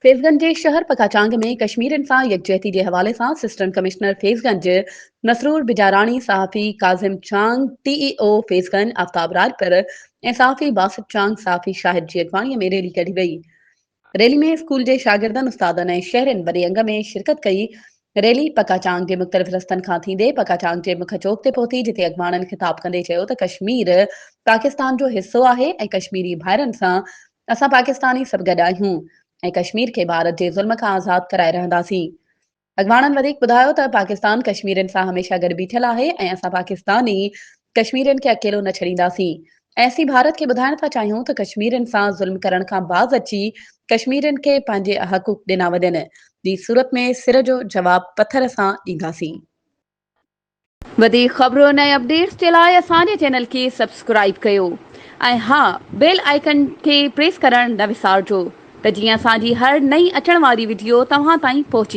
फैज़गंज जे शहर पकाचांग में कश्मीरन सां यकजहती जे हवाले सां असिस्टेंट कमिश्नर फैज़गंज नसरूर बिजारानी, सहाफ़ी काज़िम चांग, टीईओ फैज़गंज आफ्ताब राजपर ऐं सहाफ़ी बासित चांग, सहाफ़ी शाहिद जी अॻवानीअ में रैली कढी वई। रैली में स्कूल जे शागिर्दनि, उस्तादनि ऐं शहरनि वॾे अंग में शिरकत कई। रैली पकाचांग जे मुख़्तलिफ़ रस्तनि खां थींदे पकाचांग जे मुख्य चौक ते पहुती, जिते अॻवाननि ख़िताब कंदे चयो त कश्मीर पाकिस्तान जो हिस्सो आहे ऐं कश्मीरी भाइरनि सां असां पाकिस्तानी सभु गॾु आहियूं ऐं कश्मीर खे भारत जे ज़ुल्म खां आज़ाद कराए रहंदासीं। अॻवाननि वधीक ॿुधायो त पाकिस्तान कश्मीरनि सां हमेशह गॾु बीठल आहे ऐं असां पाकिस्तानी कश्मीरनि खे अकेलो न छॾींदासीं। ऐं भारत खे ॿुधाइण था चाहियूं त कश्मीरनि सां ज़ुल्म करण खां बाज़ अची कश्मीरनि खे पंहिंजे हक़ूक़ ॾिना वञनि। ॿी सूरत में सिर जो जवाब पत्थर सां ॾींदासीं। वधीक ख़बरूं ऐं अपडेट्स जे लाइ असांजे चैनल खे सब्सक्राइब कयो ऐं हा, बेल आइकन खे प्रेस करणु न विसारिजो त जीअं असांजी हर नई अचण वारी वीडियो तव्हां ताईं पहुची